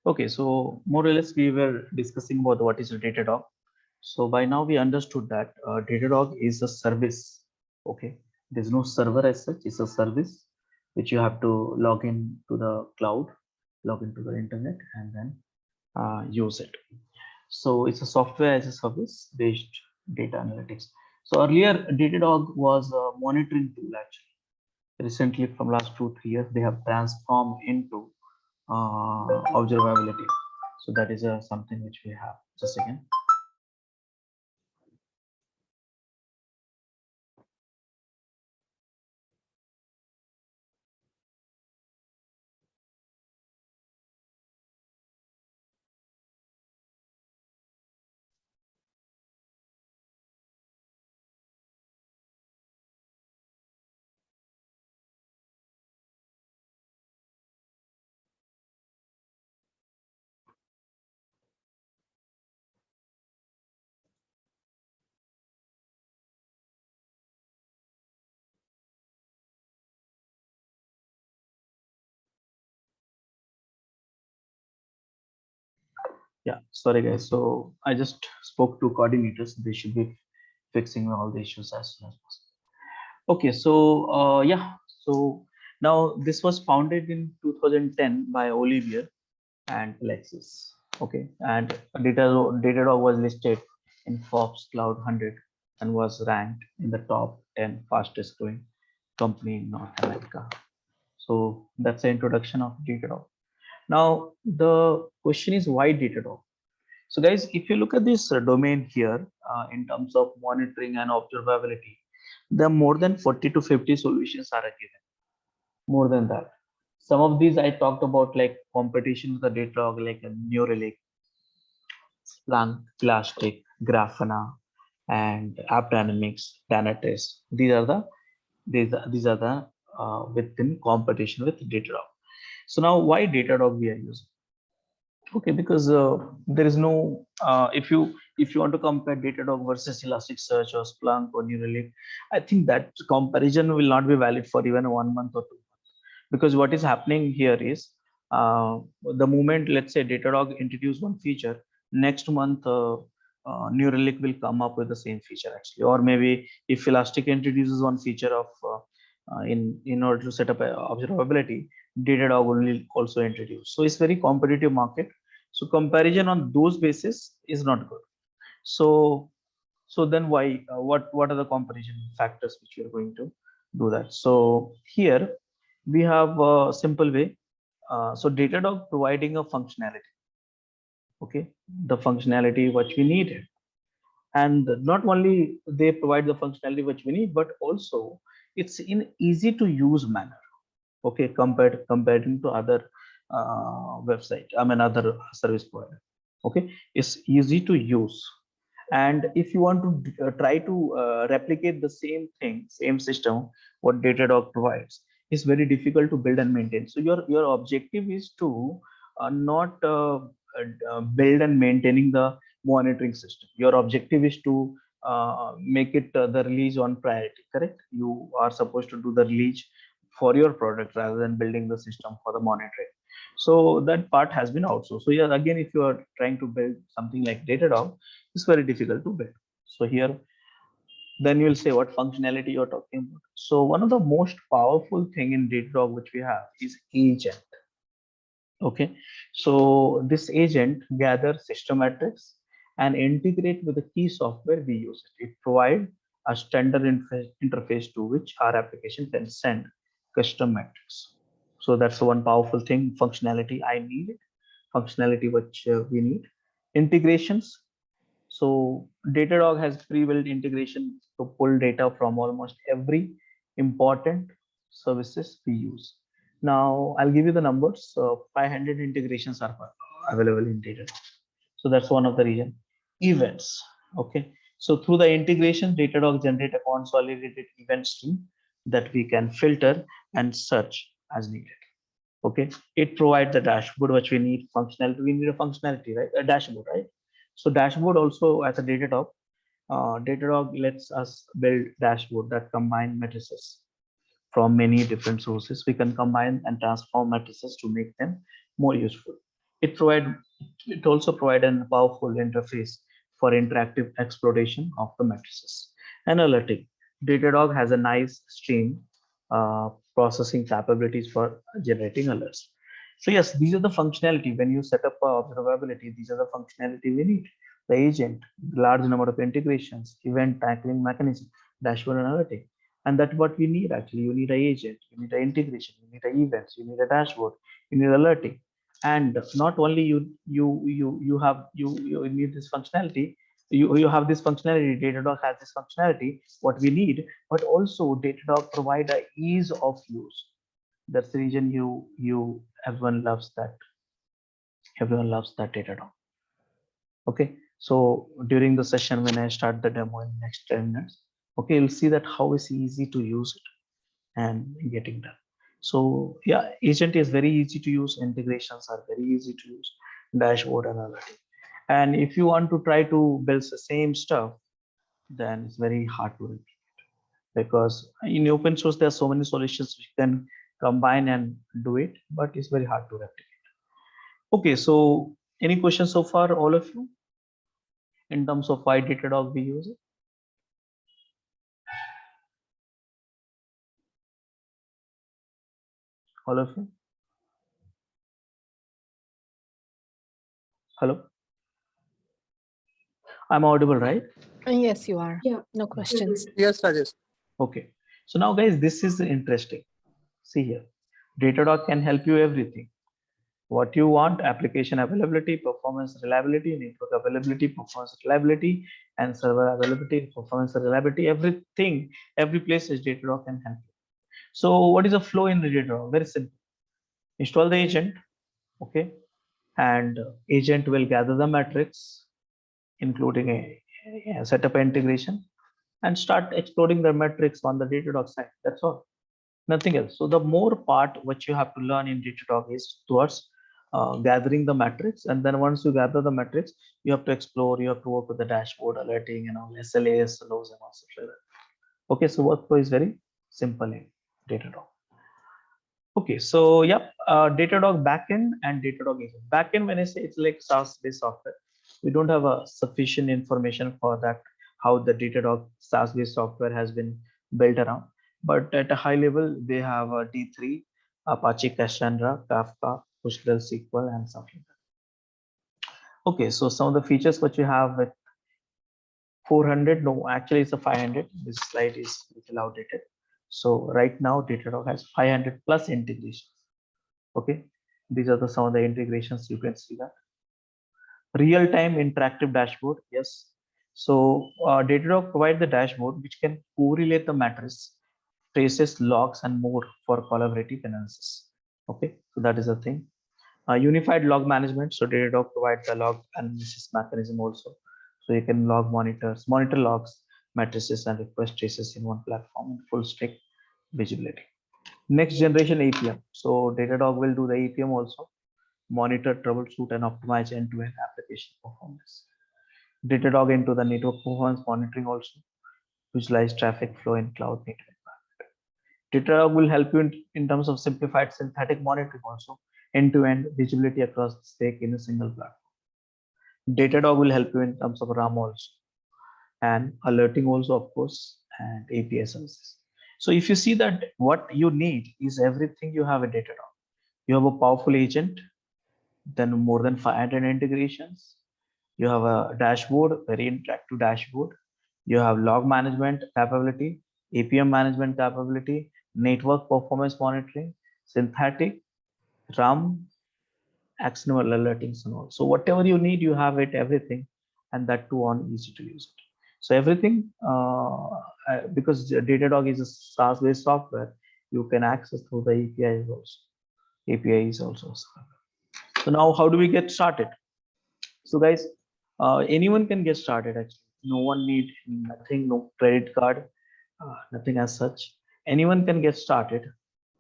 Okay, so more or less we were discussing about what is a Datadog. So by now we understood that Datadog is a service. Okay, there's no server as such. It's a service which you have to log in to the cloud, log into the internet, and then use it. So it's a software as a service based data analytics. So earlier Datadog was a monitoring tool actually. Recently, from last 2 3 years, they have transformed into observability. So that is something which we have. Just again. Yeah, sorry guys. So I just spoke to coordinators. They should be fixing all the issues as soon as possible. Okay, so yeah, so now this was founded in 2010 by Olivier and Alexis. Okay, and Datadog was listed in Forbes Cloud 100 and was ranked in the top 10 fastest growing company in North America. So that's the introduction of Datadog. Now the question is why Datadog? So guys, if you look at this domain here in terms of monitoring and observability, there are more than 40 to 50 solutions are given. More than that. Some of these I talked about like competition with the Datadog, like a New Relic, Splunk, Elastic, Grafana, and App Dynamics, Dynatrace. These are the within competition with Datadog. So now why Datadog we are using? Okay, because there is no if you want to compare Datadog versus Elasticsearch or Splunk or New Relic, I think that comparison will not be valid for even 1 month or 2 months. Because what is happening here is the moment let's say Datadog introduce one feature, next month New Relic will come up with the same feature actually, or maybe if Elastic introduces one feature of in order to set up observability, Datadog will also introduce. So it's very competitive market, so comparison on those basis is not good. So so then why what are the comparison factors which you are going to do that? So here we have a simple way. So Datadog providing a functionality. Okay, the functionality which we needed, and not only they provide the functionality which we need, but also it's in easy to use manner. Okay, comparing to other website, I mean other service provider. Okay, it's easy to use, and if you want to try to replicate the same thing, same system what Datadog provides, is very difficult to build and maintain. So your objective is to not build and maintaining the monitoring system. Your objective is to make it the release on priority, correct? You are supposed to do the release for your product rather than building the system for the monitoring. So that part has been outsourced. So yeah, again, if you are trying to build something like Datadog, it's very difficult to build. So here, then you will say what functionality you're talking about. So one of the most powerful thing in Datadog which we have is agent. Okay, so this agent gathers system metrics and integrate with the key software we use. It provides a standard interface to which our application can send custom metrics. So that's one powerful thing, functionality I need, functionality which we need. Integrations. So Datadog has pre-built integration to pull data from almost every important services we use. Now I'll give you the numbers. 500 integrations are available in Datadog. So that's one of the reason. Events. Okay. So through the integration, Datadog generate a consolidated event stream that we can filter and search as needed. Okay, it provides the dashboard which we need. Functionality, we need a functionality, right? A dashboard, right? So dashboard also as a Datadog. Datadog lets us build dashboard that combine matrices from many different sources. We can combine and transform matrices to make them more useful. It also provide a powerful interface for interactive exploration of the matrices. Analytic. Datadog has a nice stream processing capabilities for generating alerts. So yes, these are the functionality. When you set up observability, these are the functionality we need. The agent, large number of integrations, event tackling mechanism, dashboard analytic. And that's what we need actually. You need an agent, you need an integration, you need an events, you need a dashboard, you need alerting. And not only you need this functionality, you have this functionality, Datadog has this functionality, what we need, but also Datadog provide a ease of use. That's the reason everyone loves that Datadog. Okay, so during the session when I start the demo in next 10 minutes, okay, you'll see that how it's easy to use it and getting done. So yeah, agent is very easy to use, integrations are very easy to use, dashboard analytics. And if you want to try to build the same stuff, then it's very hard to replicate, because in open source there are so many solutions which can combine and do it, but it's very hard to replicate. Okay, so any questions so far, all of you, in terms of why Datadog we use it? All of you? Hello? I'm audible, right? Yes, you are. Yeah. No questions. Yes, Rajesh. Okay. So now guys, this is interesting. See here, Datadog can help you everything. What you want: application availability, performance reliability, network availability, performance reliability, and server availability, performance reliability, everything, every place is Datadog can help you. So what is the flow in the Datadog? Very simple. Install the agent, okay, and agent will gather the metrics, including a setup integration, and start exploring the metrics on the Datadog side. That's all, nothing else. So the more part what you have to learn in Datadog is towards gathering the metrics, and then once you gather the metrics, you have to explore, you have to work with the dashboard, alerting, and all SLAs, SLOs, and all such like that. Okay, so workflow is very simple in Datadog. Okay, so yep, Datadog backend and Datadog agent. Backend, when I say, it's like SaaS-based software. We don't have a sufficient information for that, how the Datadog SaaS-based software has been built around. But at a high level, they have a D3, Apache Cassandra, Kafka, PostgreSQL, SQL, and something like that. Okay, so some of the features what you have with 400, no, actually it's a 500. This slide is a little outdated. So right now, Datadog has 500 plus integrations. Okay, these are some of the integrations. You can see that real-time interactive dashboard. Yes, so Datadog provide the dashboard which can correlate the matrix, traces, logs, and more for collaborative analysis. Okay, so that is the thing. Unified log management. So Datadog provides the log analysis mechanism also, so you can monitor logs, matrices, and request traces in one platform in full stack visibility. Next generation APM. So Datadog will do the APM also, monitor, troubleshoot, and optimize end-to-end application performance. Datadog into the network performance monitoring also, visualize traffic flow in cloud native environment. Datadog will help you in terms of simplified synthetic monitoring also, end-to-end visibility across the stack in a single platform. Datadog will help you in terms of RAM also, and alerting also, of course, and API services. So if you see that what you need is everything you have in Datadog. You have a powerful agent, then more than 500 integrations. You have a dashboard, very interactive dashboard. You have log management capability, APM management capability, network performance monitoring, synthetic, RAM, actionable alertings, and all. So whatever you need, you have it, everything, and that too on easy to use it. So everything, because Datadog is a SaaS-based software, you can access through the APIs also. APIs also. So now, how do we get started? So guys, anyone can get started actually. No one need nothing, no credit card, nothing as such. Anyone can get started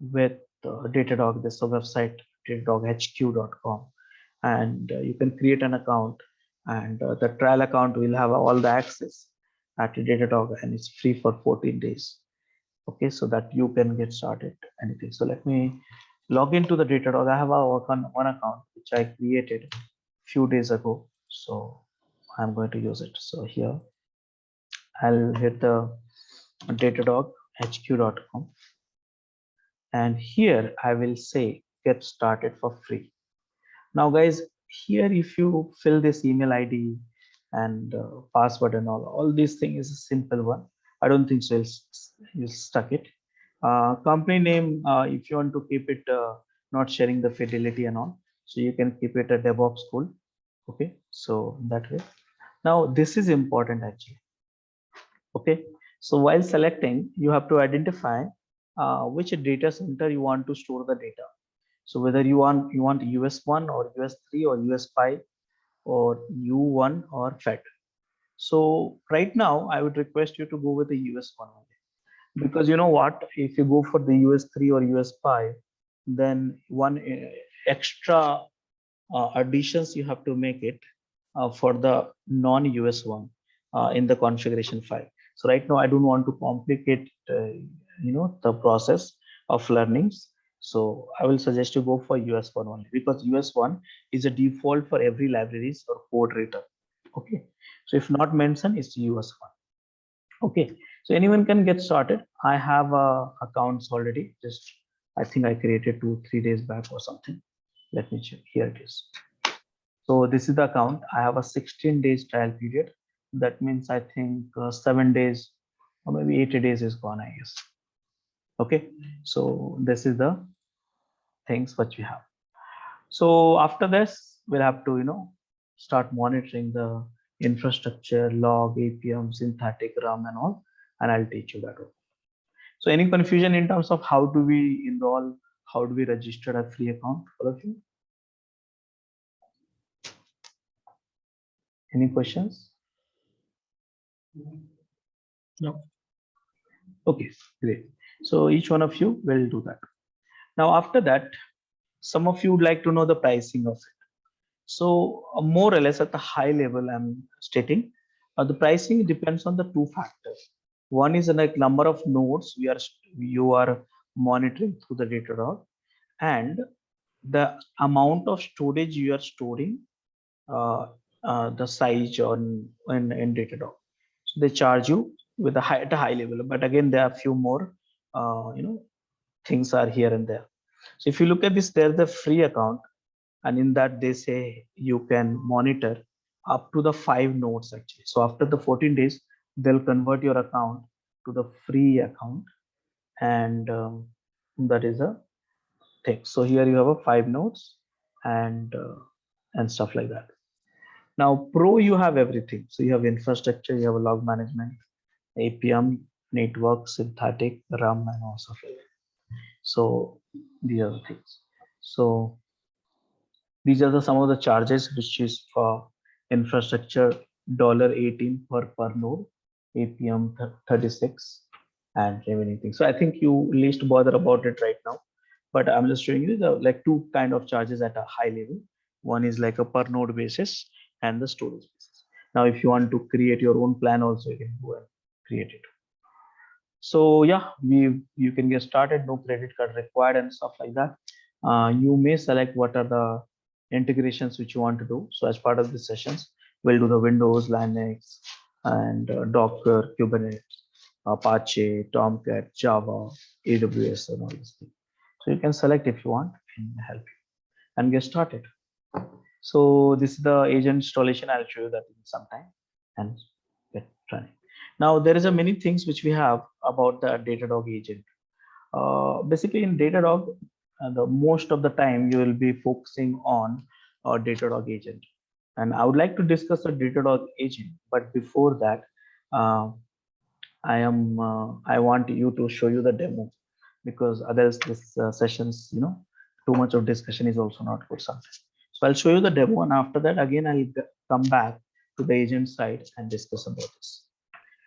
with Datadog. This is a website, datadoghq.com, and you can create an account, and the trial account will have all the access at Datadog, and it's free for 14 days. Okay, so that you can get started anything. So let me log into the Datadog. I have one account which I created few days ago. So I'm going to use it. So here I'll hit the datadog.hq.com, and here I will say get started for free. Now guys, here if you fill this email ID and password and all these things is a simple one. I don't think so you'll stuck it. Company name, if you want to keep it not sharing the fidelity and all, so you can keep it a Debug.school. Okay, so that way. Now this is important actually. Okay, so while selecting, you have to identify which data center you want to store the data. So whether you want US1 or US3 or US5 or U1 or FET. So right now I would request you to go with the US1 only, because you know what, if you go for the US3 or US5, then one extra additions you have to make it for the non-US one in the configuration file. So right now I don't want to complicate the process of learnings. So I will suggest you go for US1 only, because US1 is a default for every libraries or code writer. Okay, so if not mentioned, it's US1. Okay, so anyone can get started. I have accounts already. Just I think I created 2-3 days back or something. Let me check. Here it is. So this is the account. I have a 16 days trial period. That means I think 7 days or maybe 80 days is gone, I guess. Okay, so this is the things what we have. So after this, we'll have to start monitoring the infrastructure, log, APM, synthetic, RAM, and all, and I'll teach you that. So any confusion in terms of how do we enroll, how do we register a free account, all of you? Any questions? No. Okay, great. So each one of you will do that. Now after that, some of you would like to know the pricing of it. So more or less at the high level, I'm stating the pricing depends on the two factors. One is like number of nodes you are monitoring through the Datadog, and the amount of storage you are storing, uh, the size in Datadog. So they charge you with at a high level, but again there are few more things are here and there. So if you look at this, there's the free account, and in that they say you can monitor up to the 5 nodes actually. So after the 14 days, they'll convert your account to the free account, and that is a thing. So here you have a 5 nodes and stuff like that. Now pro, you have everything. So you have infrastructure, you have a log management, APM, network, synthetic, RAM, and all stuff like that. So these are the things. So these are some of the charges, which is for infrastructure $18 per node, APM 36, and remaining things. So I think you least bother about it right now, but I'm just showing you the like two kind of charges at a high level. One is like a per node basis and the storage basis. Now, if you want to create your own plan, also you can go and create it. So yeah, you can get started. No credit card required and stuff like that. You may select what are the integrations which you want to do. So as part of the sessions, we'll do the Windows, Linux, and Docker, Kubernetes, Apache, Tomcat, Java, AWS, and all these things. So you can select if you want and help you and get started. So this is the agent installation. I'll show you that in some time and get running. Now there is a many things which we have about the Datadog agent. Basically in Datadog, the most of the time you will be focusing on a Datadog agent, and I would like to discuss the Datadog agent. But before that, I want you to show you the demo, because others this sessions too much of discussion is also not good sometimes. So I'll show you the demo, and after that again I'll come back to the agent side and discuss about this.